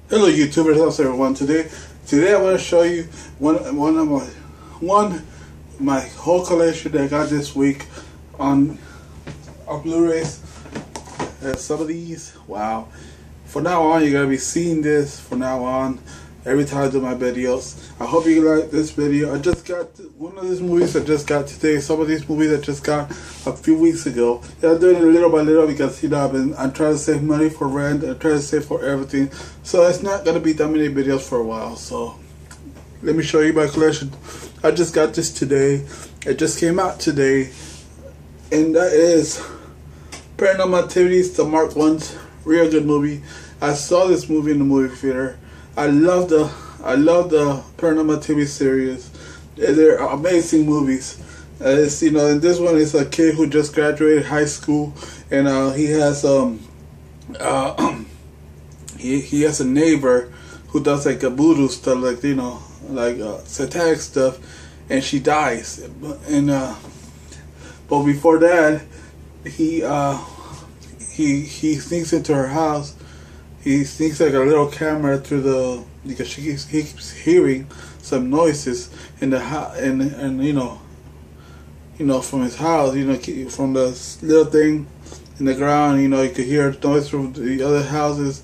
Hello YouTubers, how's everyone? Today I want to show you my whole collection that I got this week on Blu-rays. Some of these, wow. From now on, you're gonna be seeing this from now on every time I do my videos. I hope you like this video. I just got one of these movies I just got today. Some of these movies I just got a few weeks ago. Yeah, I'm doing it little by little because I'm trying to save money for rent. I'm trying to save for everything. So it's not gonna be that many videos for a while. So let me show you my collection. I just got this today. It just came out today, and that is Paranormal Activities, the Mark Ones. Real good movie. I saw this movie in the movie theater. I love the Paranormal TV series. They're amazing movies. It's, and this one is a kid who just graduated high school, and he has he has a neighbor who does like a voodoo stuff, like satanic stuff, and she dies. And but before that, he sneaks into her house. He sneaks like a little camera through because he keeps hearing some noises in the house, and from his house, from the little thing in the ground, you could hear noise from the other houses,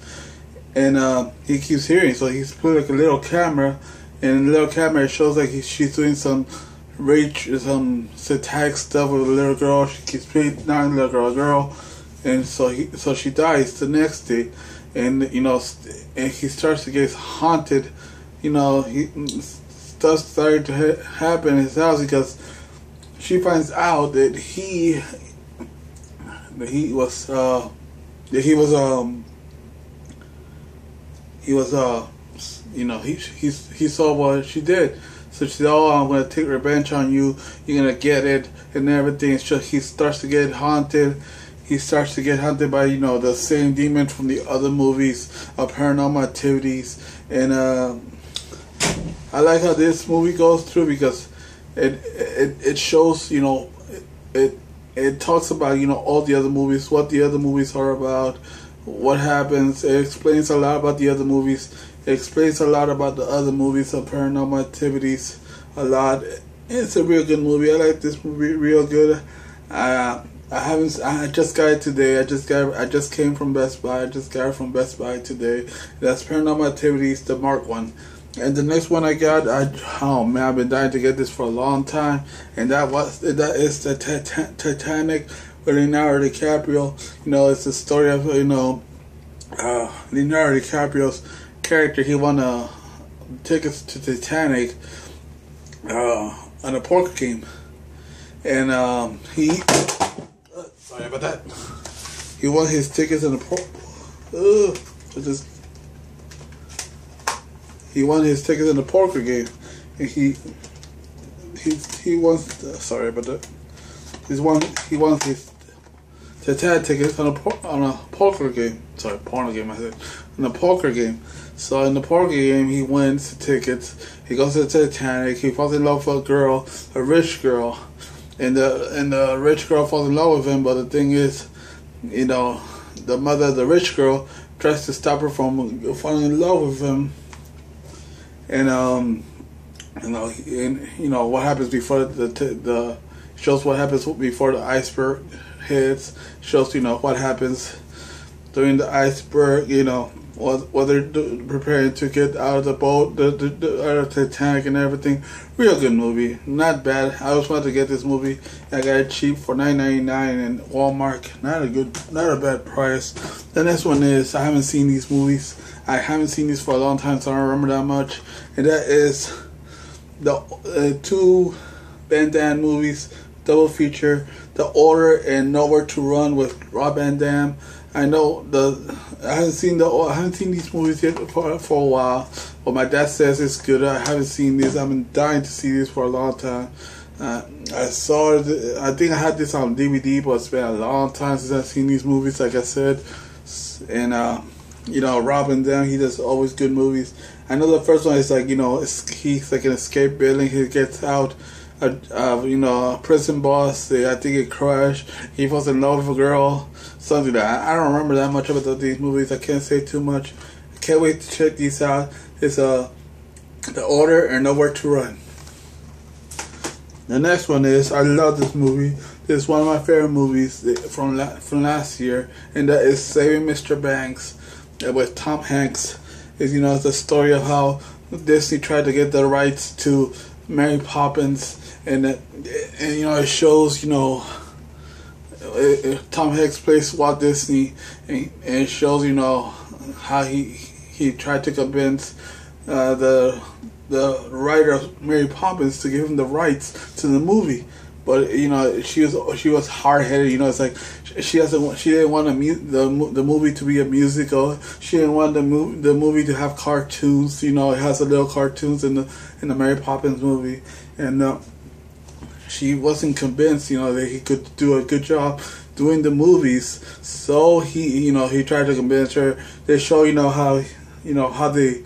and he keeps hearing. So he's put like a little camera, and the little camera shows like she's doing some satanic stuff with a little girl. She keeps knocking the little girl, and so she dies the next day. And and he starts to get haunted. Stuff started to happen in his house because she finds out that he saw what she did. So she said, "Oh, I'm gonna take revenge on you. You're gonna get it," and everything. So he starts to get haunted. He starts to get hunted by, the same demon from the other movies of Paranormal Activities. And I like how this movie goes through because it shows, it talks about, all the other movies, what the other movies are about, what happens. It explains a lot about the other movies. It explains a lot about the other movies of Paranormal Activities a lot. It's a real good movie. I like this movie real good. I just got it today. I just came from Best Buy. I just got it from Best Buy today. That's Paranormal Activities, the Mark one. And the next one I got, oh man, I've been dying to get this for a long time. And that is the Titanic with Leonardo DiCaprio. It's the story of Leonardo DiCaprio's character. He won tickets to Titanic on a poker game, and sorry about that. He won his tickets in he won his tickets in the poker game, and he wants. Sorry about that. He won his Titanic tickets on a poker game. Sorry, porno game. I said on a poker game. So in the poker game, he wins the tickets. He goes to the Titanic. He falls in love with a girl, a rich girl. And the rich girl falls in love with him, but the thing is, the mother of the rich girl tries to stop her from falling in love with him. And what happens before the shows what happens before the iceberg hits. Shows what happens during the iceberg. What they're preparing to get out of the boat, out of the Titanic and everything. Real good movie, not bad. I just wanted to get this movie. I got it cheap for $9.99 in Walmart. Not a bad price. The next one is, I haven't seen these movies. I haven't seen these for a long time, so I don't remember that much. And that is the two Van Damme movies, double feature, The Order and Nowhere to Run with Rob Van Dam. I haven't seen these movies yet for a while, but my dad says it's good. I haven't seen this. I've been dying to see this for a long time. I saw it. I think I had this on DVD, but it's been a long time since I've seen these movies. Like I said, and Rob Van Dam, he does always good movies. I know the first one is like he's like an escape building. He gets out. A prison boss. I think it crashed. He falls in love with a girl. Something like that. I don't remember that much about these movies. I can't say too much. Can't wait to check these out. It's The Order and Nowhere to Run. The next one is, I love this movie. This is one of my favorite movies from last year, and that is Saving Mr. Banks with Tom Hanks. It's the story of how Disney tried to get the rights to Mary Poppins, and it shows Tom Hanks plays Walt Disney, and it shows how he tried to convince the writer of Mary Poppins to give him the rights to the movie. But she was hard headed. It's like she didn't want the movie to be a musical. She didn't want the movie to have cartoons. It has a little cartoons in the Mary Poppins movie, and she wasn't convinced that he could do a good job doing the movies. So he tried to convince her. They show how they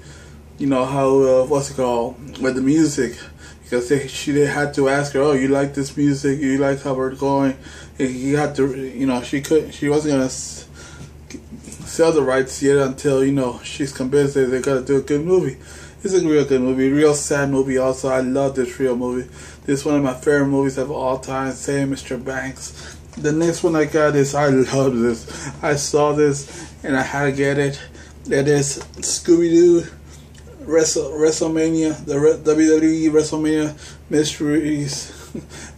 what's it called, with the music. Because they had to ask her, oh, you like this music? You like how we're going? And he had to, she wasn't gonna sell the rights yet until she's convinced that they gotta do a good movie. It's a real good movie, real sad movie. Also, I love this real movie. This is one of my favorite movies of all time. Saving Mr. Banks. The next one I got is, I love this. I saw this and I had to get it. That is Scooby-Doo. WrestleMania, the WWE WrestleMania Mysteries.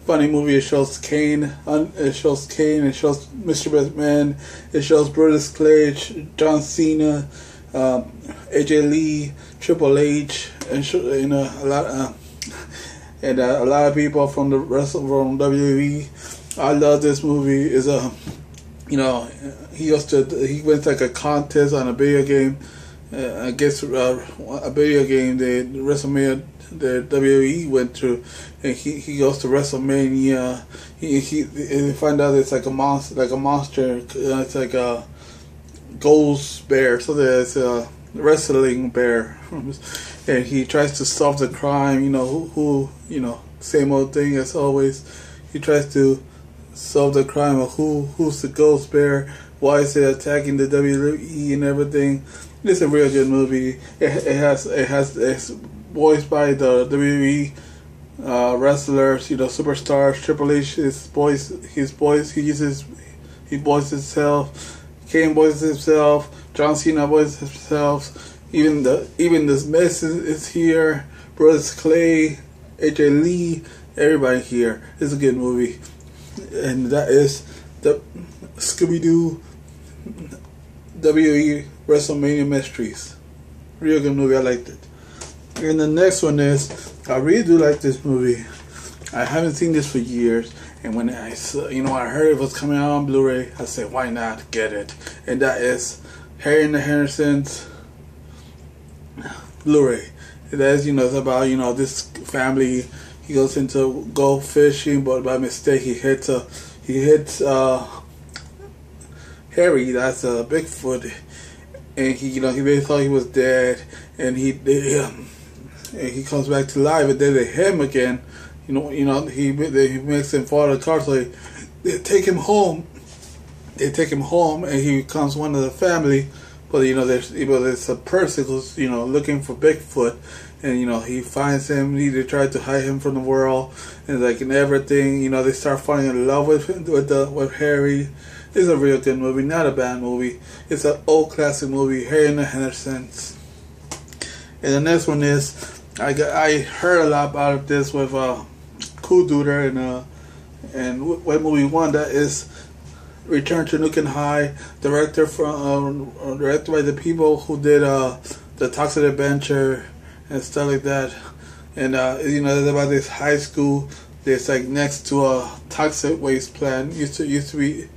Funny movie. It shows Kane. It shows Mr. McMahon. It shows Brutus Clay, John Cena, AJ Lee, Triple H, and a lot of people from WWE. I love this movie. Is he went like a contest on a video game. I guess a video game that WrestleMania, the WWE went through, and he goes to WrestleMania. He find out it's like a monster. It's like a ghost bear. So there's a wrestling bear, and he tries to solve the crime. Same old thing as always. He tries to solve the crime of who's the ghost bear. Why is it attacking the WWE and everything? It's a real good movie. It's voiced by the WWE wrestlers, superstars. Triple H, he voices himself. Kane voices himself. John Cena voices himself. Even this Miz is here. Brutus Clay, AJ Lee, everybody here. It's a good movie, and that is the Scooby-Doo WWE WrestleMania Mysteries. Real good movie. I liked it. And the next one is, I really do like this movie. I haven't seen this for years, and when I saw, when I heard it was coming out on Blu-ray, I said, why not get it? And that is Harry and the Hendersons Blu-ray. That is, it's about this family. He goes into go fishing, but by mistake he hits Harry, that's a Bigfoot, and he really thought he was dead, and he comes back to life, and then they hit him again. He makes him fall in the car, so they take him home. And he becomes one of the family. But there's a person who's looking for Bigfoot, and he finds him. They try to hide him from the world, and everything. They start falling in love with Harry. It's a real good movie, not a bad movie. It's an old classic movie, Harry and the Hendersons. And the next one is, I heard a lot about this with Cool Duder and what movie one, that is Return to Nukem High, directed by the people who did the Toxic Adventure and stuff like that. And it's about this high school that's like next to a toxic waste plant. Used to be.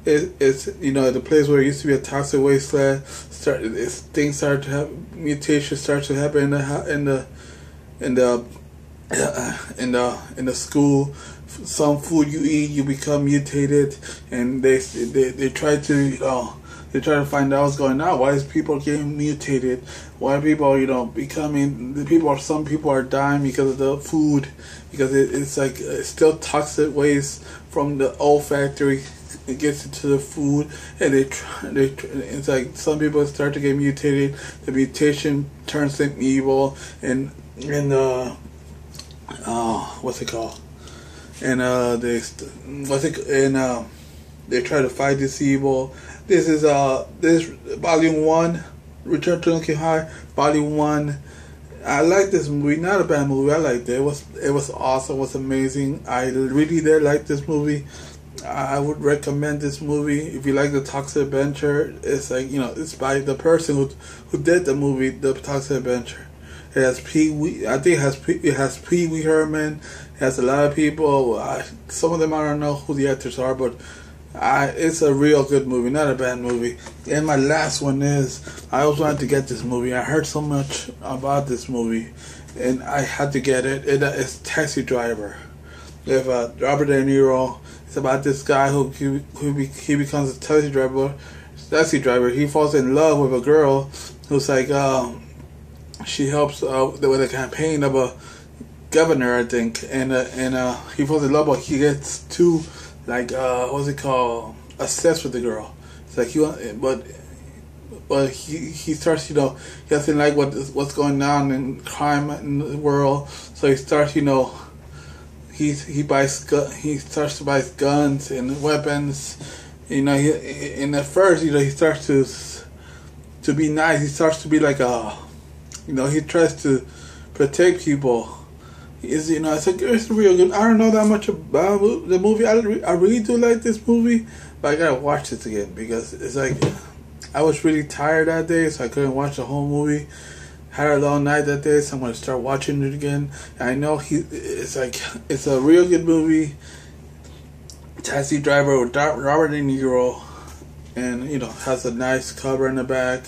It's the place where it used to be a toxic wasteland. Things start to have mutations start to happen in the school. Some food you eat, you become mutated, and they try to find out what's going on. Why is people getting mutated? Why are people some people are dying because of the food, because it's still toxic waste from the old factory it gets into the food, and it's like some people start to get mutated. The mutation turns them evil, and what's it called? And they try to fight this evil. This is this volume 1, Return to Lincoln High, volume 1. I like this movie. Not a bad movie. I liked it. It was awesome. It was amazing. I really did like this movie. I would recommend this movie if you like the Toxic Adventure. It's like, it's by the person who did the movie, the Toxic Adventure. It has Pee Wee. I think it has Pee Wee Herman. It has a lot of people. Some of them I don't know who the actors are, but it's a real good movie, not a bad movie. And my last one is, I always wanted to get this movie. I heard so much about this movie, and I had to get it. It's Taxi Driver. With Robert De Niro. It's about this guy who becomes a taxi driver. He falls in love with a girl who's like, she helps with a campaign of a governor, I think, and he falls in love, but he gets too, like, what's it called, obsessed with the girl. It's like but he starts, he doesn't like what's going on in crime in the world, so he starts, he starts to buy guns and weapons. And at first, he starts to be nice. He starts to be like he tries to protect people. It's real good. I don't know that much about the movie. I really do like this movie, but I gotta watch this again because it's like I was really tired that day, so I couldn't watch the whole movie. Had a long night that day, so I'm gonna start watching it again. And I know it's a real good movie. Taxi Driver with Robert De Niro, and has a nice cover in the back.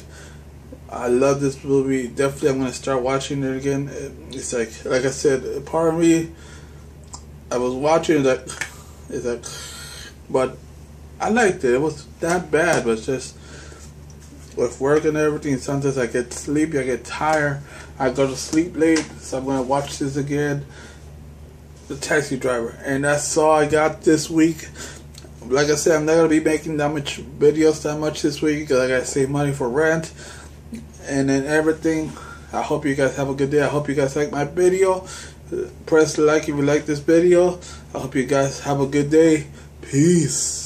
I love this movie. Definitely, I'm gonna start watching it again. It's like I said, part of me, I was watching it, but I liked it. It was not bad, but just with work and everything, sometimes I get sleepy, I get tired, I go to sleep late, so I'm gonna watch this again. The Taxi Driver, and that's all I got this week. Like I said, I'm not gonna be making that much videos this week because I gotta save money for rent and then everything. I hope you guys have a good day. I hope you guys like my video. Press like if you like this video. I hope you guys have a good day. Peace.